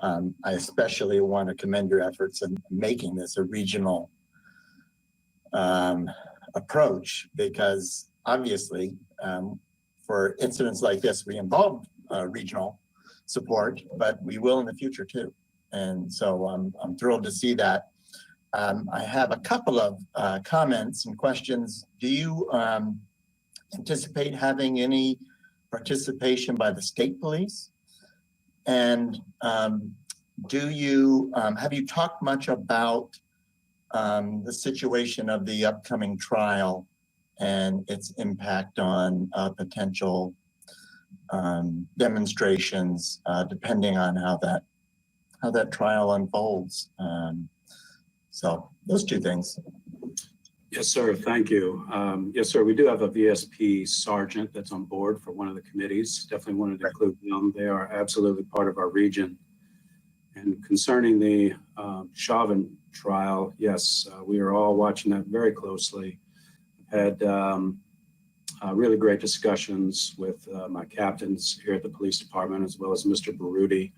I especially want to commend your efforts in making this a regional approach, because obviously for incidents like this, we involve regional support, but we will in the future too. And so I'm thrilled to see that. I have a couple of comments and questions. Do you anticipate having any participation by the state police? And do you have you talked much about the situation of the upcoming trial and its impact on potential demonstrations, depending on how that trial unfolds? So those two things. Yes, sir. Thank you. Yes, sir. We do have a VSP sergeant that's on board for one of the committees. Definitely wanted to include them. They are absolutely part of our region. And concerning the Chauvin trial, yes, we are all watching that very closely. Had really great discussions with my captains here at the police department, as well as Mr. Baruti.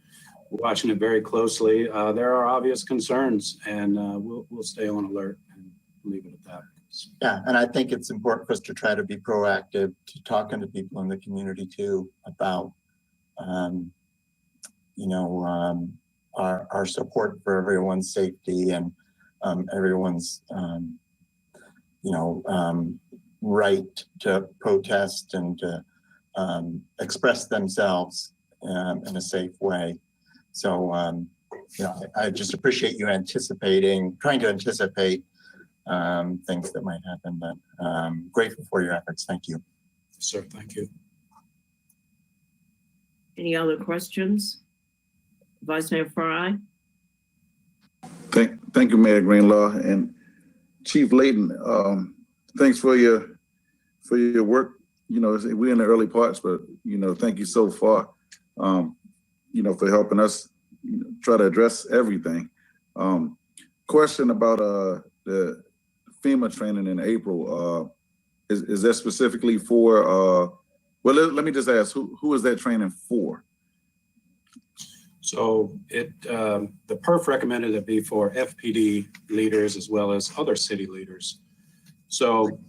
We're watching it very closely. There are obvious concerns, and we'll stay on alert and leave it at that. Yeah, and I think it's important for us to try to be proactive, to talking to people in the community too about, our support for everyone's safety and everyone's, right to protest and to express themselves in a safe way. So, I just appreciate you trying to anticipate things that might happen, but grateful for your efforts. Thank you. Sir, thank you. Any other questions? Vice Mayor Fry? Thank you, Mayor Greenlaw, and Chief Layton. Thanks for your work. We're in the early parts, but thank you so far. For helping us try to address everything. Question about the FEMA training in April. Is that specifically for? Well, let me just ask, who is that training for? So the PERF recommended it be for FPD leaders as well as other city leaders. So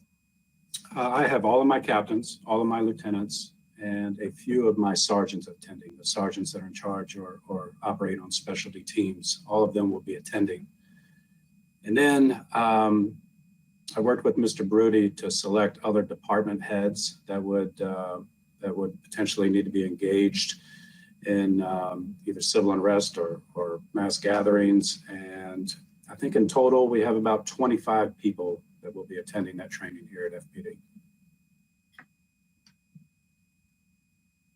I have all of my captains, all of my lieutenants, and a few of my sergeants attending, the sergeants that are in charge or operate on specialty teams. All of them will be attending. And then I worked with Mr. Baruti to select other department heads that would potentially need to be engaged in either civil unrest or mass gatherings. And I think in total, we have about 25 people that will be attending that training here at FPD.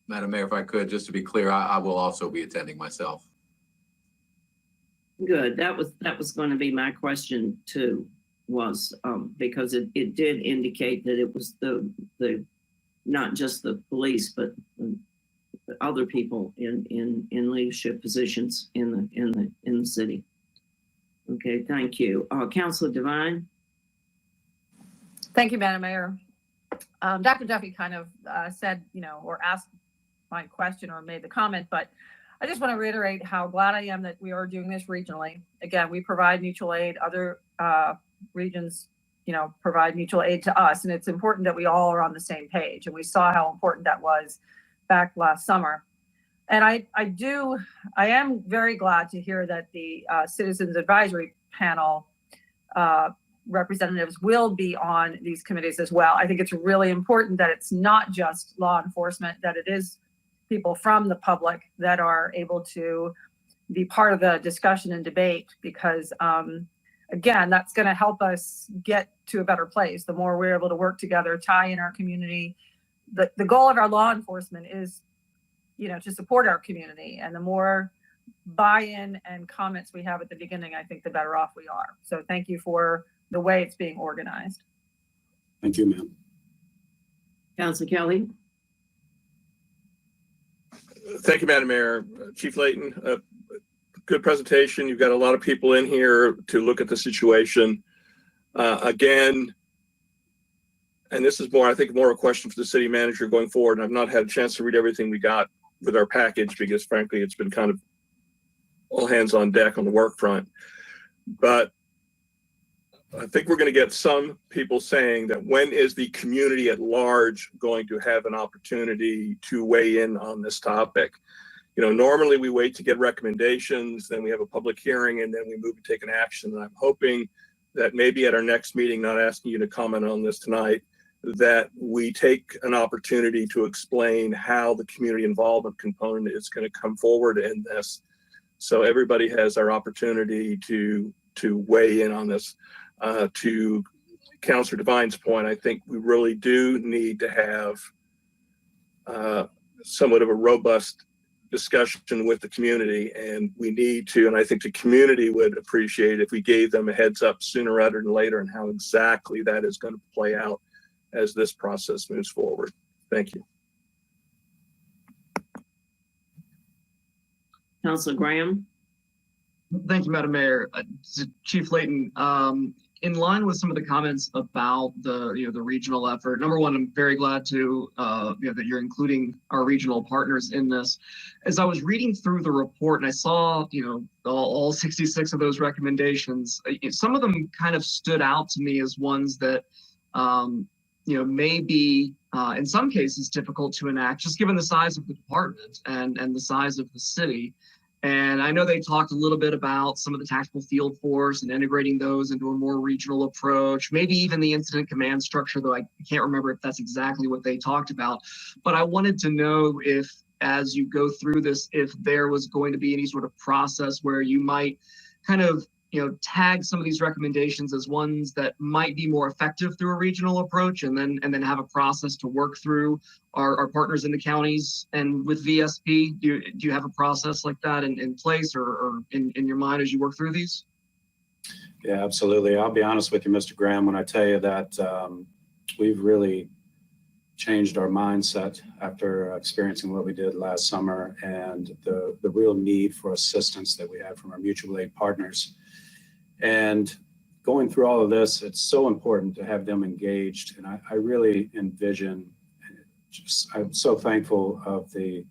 Madam Mayor, if I could, just to be clear, I will also be attending myself. Good. That was going to be my question too, was because it did indicate that it was the not just the police, but other people in leadership positions in the city. Okay, thank you. Councilor Devine. Thank you, Madam Mayor. Dr. Duffy kind of said, or asked my question or made the comment, but I just want to reiterate how glad I am that we are doing this regionally. Again, we provide mutual aid. Other regions, provide mutual aid to us, and it's important that we all are on the same page. And we saw how important that was back last summer. And I am very glad to hear that the Citizens Advisory Panel representatives will be on these committees as well. I think it's really important that it's not just law enforcement, that it is people from the public that are able to be part of the discussion and debate, because again, that's going to help us get to a better place. The more we're able to work together, tie in our community. The goal of our law enforcement is, to support our community, and the more buy-in and comments we have at the beginning, I think the better off we are. So thank you for the way it's being organized. Thank you, ma'am. Councilor Kelly. Thank you, Madam Mayor. Chief Layton, good presentation. You've got a lot of people in here to look at the situation. Again, and this is I think more a question for the city manager going forward. And I've not had a chance to read everything we got with our package because frankly, it's been kind of all hands on deck on the work front. But I think we're going to get some people saying that when is the community at large going to have an opportunity to weigh in on this topic? Normally we wait to get recommendations, then we have a public hearing, and then we move to take an action. And I'm hoping that maybe at our next meeting, not asking you to comment on this tonight, that we take an opportunity to explain how the community involvement component is going to come forward in this. So everybody has our opportunity to weigh in on this. To Councilor Devine's point, I think we really do need to have somewhat of a robust discussion with the community, and we need to, and I think the community would appreciate if we gave them a heads up sooner rather than later on how exactly that is going to play out as this process moves forward. Thank you. Councilor Graham? Thank you, Madam Mayor. Chief Layton, in line with some of the comments about the regional effort, number one, I'm very glad to that you're including our regional partners in this. As I was reading through the report and I saw all 66 of those recommendations, some of them kind of stood out to me as ones that may be in some cases difficult to enact, just given the size of the department and the size of the city. And I know they talked a little bit about some of the tactical field force and integrating those into a more regional approach, maybe even the incident command structure, though I can't remember if that's exactly what they talked about. But I wanted to know if, as you go through this, if there was going to be any sort of process where you might kind of tag some of these recommendations as ones that might be more effective through a regional approach, and then have a process to work through our partners in the counties and with VSP. Do you have a process like that in place or in your mind as you work through these? Yeah, absolutely. I'll be honest with you, Mr. Graham, when I tell you that we've really changed our mindset after experiencing what we did last summer and the real need for assistance that we had from our mutual aid partners. And going through all of this, it's so important to have them engaged. And I really envision, I'm so thankful of the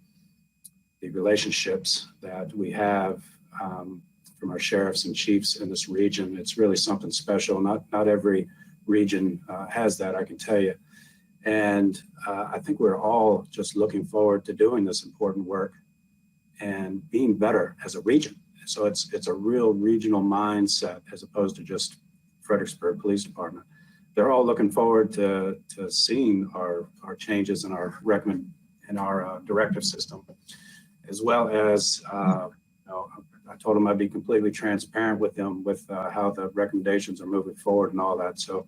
relationships that we have from our sheriffs and chiefs in this region. It's really something special. Not every region has that, I can tell you. And I think we're all just looking forward to doing this important work and being better as a region. So it's a real regional mindset as opposed to just Fredericksburg Police Department. They're all looking forward to seeing our changes in our directive system, as well as I told them I'd be completely transparent with them with how the recommendations are moving forward and all that. So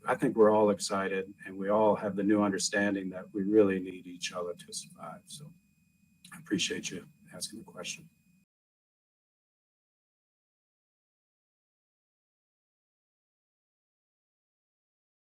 I think we're all excited, and we all have the new understanding that we really need each other to survive. So I appreciate you asking the question.